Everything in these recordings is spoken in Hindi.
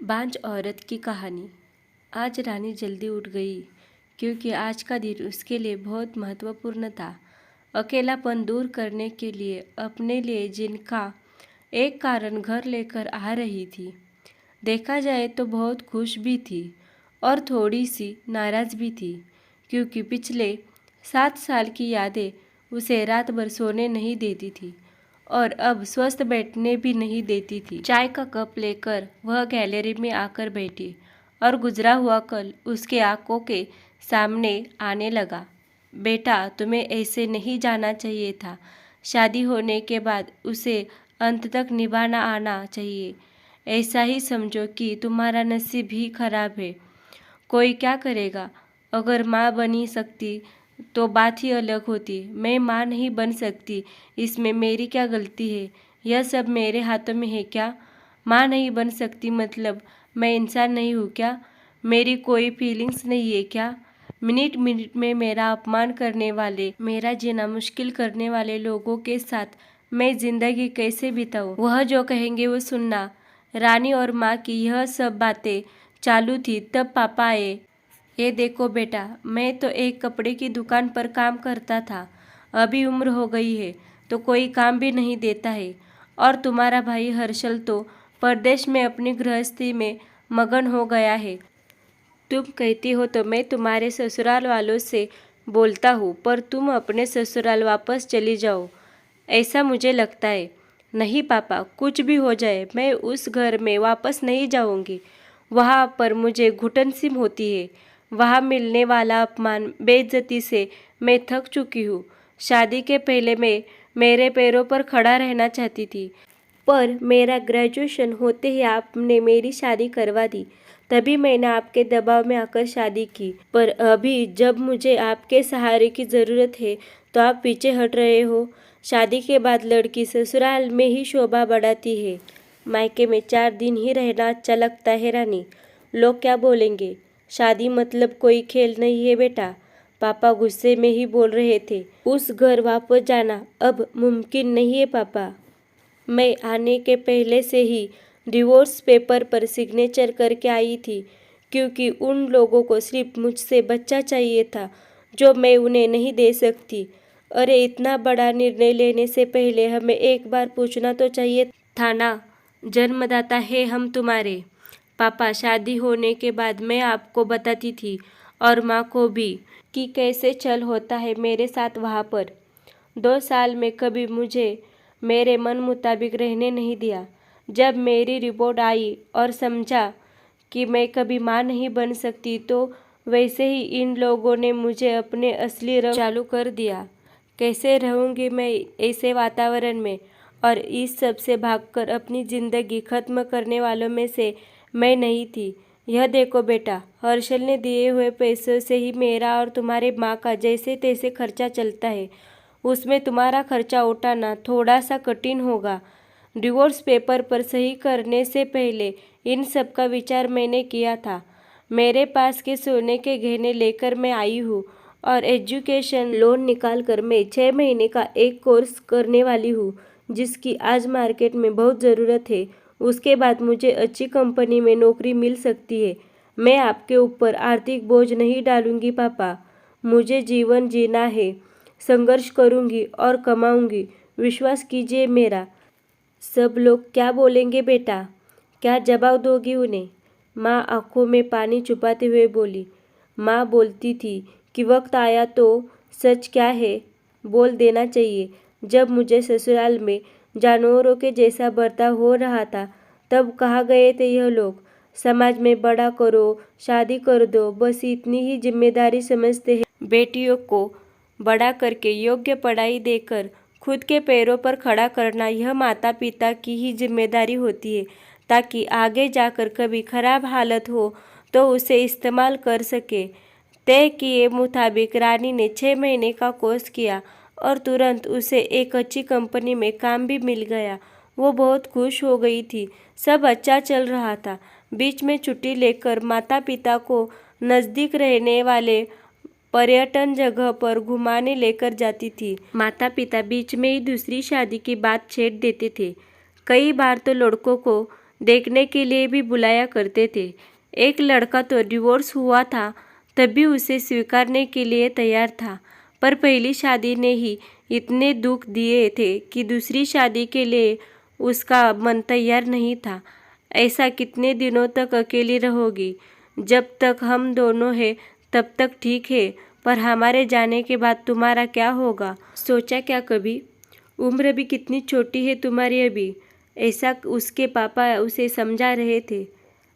बांझ औरत की कहानी। आज रानी जल्दी उठ गई क्योंकि आज का दिन उसके लिए बहुत महत्वपूर्ण था। अकेलापन दूर करने के लिए अपने लिए जिनका एक कारण घर लेकर आ रही थी। देखा जाए तो बहुत खुश भी थी और थोड़ी सी नाराज़ भी थी क्योंकि पिछले 7 साल की यादें उसे रात भर सोने नहीं देती थी और अब स्वस्थ बैठने भी नहीं देती थी। चाय का कप लेकर वह गैलरी में आकर बैठी और गुजरा हुआ कल उसके आंखों के सामने आने लगा। बेटा, तुम्हें ऐसे नहीं जाना चाहिए था। शादी होने के बाद उसे अंत तक निभाना आना चाहिए। ऐसा ही समझो कि तुम्हारा नसीब ही खराब है। कोई क्या करेगा? अगर माँ बनी सकती तो बात ही अलग होती। मैं माँ नहीं बन सकती, इसमें मेरी क्या गलती है? यह सब मेरे हाथों में है क्या? माँ नहीं बन सकती मतलब मैं इंसान नहीं हूँ क्या? मेरी कोई फीलिंग्स नहीं है क्या? मिनट मिनट में मेरा अपमान करने वाले, मेरा जीना मुश्किल करने वाले लोगों के साथ मैं जिंदगी कैसे बिताऊँ? वह जो कहेंगे वो सुनना। रानी और माँ की यह सब बातें चालू थी तब पापा आए। ये देखो बेटा, मैं तो एक कपड़े की दुकान पर काम करता था। अभी उम्र हो गई है तो कोई काम भी नहीं देता है। और तुम्हारा भाई हर्षल तो परदेश में अपनी गृहस्थी में मगन हो गया है। तुम कहती हो तो मैं तुम्हारे ससुराल वालों से बोलता हूँ, पर तुम अपने ससुराल वापस चली जाओ, ऐसा मुझे लगता है। नहीं पापा, कुछ भी हो जाए मैं उस घर में वापस नहीं जाऊंगी। वहाँ पर मुझे घुटन सी होती है। वहाँ मिलने वाला अपमान, बेइज्जती से मैं थक चुकी हूँ। शादी के पहले मैं मेरे पैरों पर खड़ा रहना चाहती थी, पर मेरा ग्रेजुएशन होते ही आपने मेरी शादी करवा दी। तभी मैंने आपके दबाव में आकर शादी की, पर अभी जब मुझे आपके सहारे की ज़रूरत है तो आप पीछे हट रहे हो। शादी के बाद लड़की ससुराल में ही शोभा बढ़ाती है। मायके में 4 दिन ही रहना अच्छा लगता है रानी। लोग क्या बोलेंगे? शादी मतलब कोई खेल नहीं है बेटा। पापा गुस्से में ही बोल रहे थे। उस घर वापस जाना अब मुमकिन नहीं है पापा। मैं आने के पहले से ही डिवोर्स पेपर पर सिग्नेचर करके आई थी क्योंकि उन लोगों को सिर्फ मुझसे बच्चा चाहिए था जो मैं उन्हें नहीं दे सकती। अरे, इतना बड़ा निर्णय लेने से पहले हमें एक बार पूछना तो चाहिए था ना। जन्मदाता है हम तुम्हारे। पापा, शादी होने के बाद मैं आपको बताती थी और माँ को भी कि कैसे चल होता है मेरे साथ वहाँ पर। 2 साल में कभी मुझे मेरे मन मुताबिक रहने नहीं दिया। जब मेरी रिपोर्ट आई और समझा कि मैं कभी माँ नहीं बन सकती तो वैसे ही इन लोगों ने मुझे अपने असली रंग चालू कर दिया। कैसे रहूँगी मैं ऐसे वातावरण में? और इस सब से भागकर अपनी ज़िंदगी ख़त्म करने वालों में से मैं नहीं थी। यह देखो बेटा, हर्षल ने दिए हुए पैसों से ही मेरा और तुम्हारे माँ का जैसे तैसे खर्चा चलता है। उसमें तुम्हारा खर्चा उठाना थोड़ा सा कठिन होगा। डिवोर्स पेपर पर सही करने से पहले इन सब का विचार मैंने किया था। मेरे पास के सोने के गहने लेकर मैं आई हूँ और एजुकेशन लोन निकाल कर मैं 6 महीने का एक कोर्स करने वाली हूँ जिसकी आज मार्केट में बहुत ज़रूरत है। उसके बाद मुझे अच्छी कंपनी में नौकरी मिल सकती है। मैं आपके ऊपर आर्थिक बोझ नहीं डालूंगी पापा। मुझे जीवन जीना है। संघर्ष करूंगी और कमाऊंगी, विश्वास कीजिए मेरा। सब लोग क्या बोलेंगे बेटा? क्या जवाब दोगी उन्हें? माँ आंखों में पानी छुपाते हुए बोली। माँ बोलती थी कि वक्त आया तो सच क्या है बोल देना चाहिए। जब मुझे ससुराल में जानवरों के जैसा बर्ताव हो रहा था तब कहा गए थे यह लोग, समाज में बड़ा करो, शादी कर दो, बस इतनी ही जिम्मेदारी समझते हैं। बेटियों को बड़ा करके योग्य पढ़ाई देकर खुद के पैरों पर खड़ा करना यह माता पिता की ही जिम्मेदारी होती है ताकि आगे जाकर कभी खराब हालत हो तो उसे इस्तेमाल कर सके। तय किए मुताबिक रानी ने 6 महीने का कोर्स किया और तुरंत उसे एक अच्छी कंपनी में काम भी मिल गया। वो बहुत खुश हो गई थी। सब अच्छा चल रहा था। बीच में छुट्टी लेकर माता पिता को नज़दीक रहने वाले पर्यटन जगह पर घुमाने लेकर जाती थी। माता पिता बीच में ही दूसरी शादी की बात छेड़ देते थे। कई बार तो लड़कों को देखने के लिए भी बुलाया करते थे। एक लड़का तो डिवोर्स हुआ था तब भी उसे स्वीकारने के लिए तैयार था, पर पहली शादी ने ही इतने दुख दिए थे कि दूसरी शादी के लिए उसका मन तैयार नहीं था। ऐसा कितने दिनों तक अकेली रहोगी? जब तक हम दोनों हैं तब तक ठीक है, पर हमारे जाने के बाद तुम्हारा क्या होगा? सोचा क्या कभी? उम्र भी कितनी छोटी है तुम्हारी अभी, ऐसा उसके पापा उसे समझा रहे थे।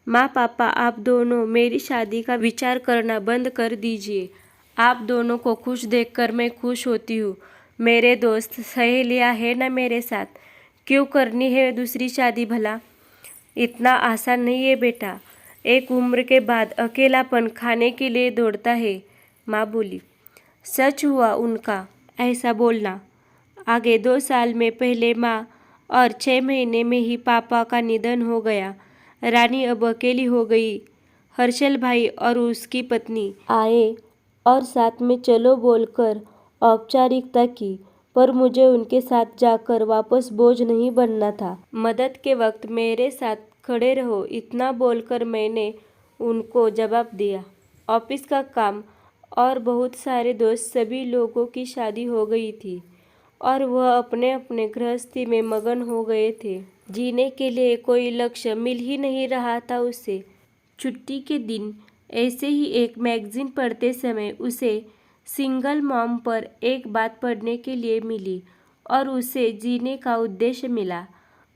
माँ पापा, आप दोनों मेरी शादी का विचार करना बंद कर दीजिए। आप दोनों को खुश देखकर मैं खुश होती हूँ। मेरे दोस्त सहेलियाँ है ना मेरे साथ, क्यों करनी है दूसरी शादी भला? इतना आसान नहीं है बेटा। एक उम्र के बाद अकेलापन खाने के लिए दौड़ता है, माँ बोली। सच हुआ उनका ऐसा बोलना। आगे 2 साल में पहले माँ और 6 महीने में ही पापा का निधन हो गया। रानी अब अकेली हो गई। हर्षल भाई और उसकी पत्नी आए और साथ में चलो बोलकर औपचारिकता की, पर मुझे उनके साथ जाकर वापस बोझ नहीं बनना था। मदद के वक्त मेरे साथ खड़े रहो, इतना बोलकर मैंने उनको जवाब दिया। ऑफिस का काम और बहुत सारे दोस्त, सभी लोगों की शादी हो गई थी और वह अपने अपने गृहस्थी में मगन हो गए थे। जीने के लिए कोई लक्ष्य मिल ही नहीं रहा था उसे। छुट्टी के दिन ऐसे ही एक मैगजीन पढ़ते समय उसे सिंगल मॉम पर एक बात पढ़ने के लिए मिली और उसे जीने का उद्देश्य मिला।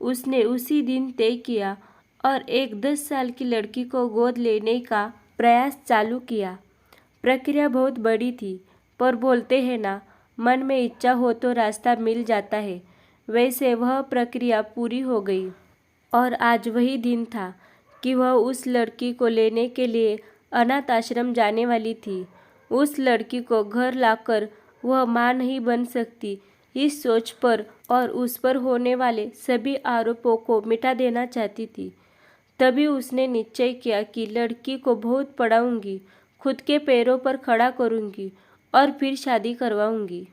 उसने उसी दिन तय किया और एक 10 साल की लड़की को गोद लेने का प्रयास चालू किया। प्रक्रिया बहुत बड़ी थी, पर बोलते हैं ना, मन में इच्छा हो तो रास्ता मिल जाता है। वैसे वह प्रक्रिया पूरी हो गई और आज वही दिन था कि वह उस लड़की को लेने के लिए अनाथ आश्रम जाने वाली थी। उस लड़की को घर लाकर वह मां नहीं बन सकती, इस सोच पर और उस पर होने वाले सभी आरोपों को मिटा देना चाहती थी। तभी उसने निश्चय किया कि लड़की को बहुत पढ़ाऊंगी, खुद के पैरों पर खड़ा करूंगी और फिर शादी करवाऊंगी।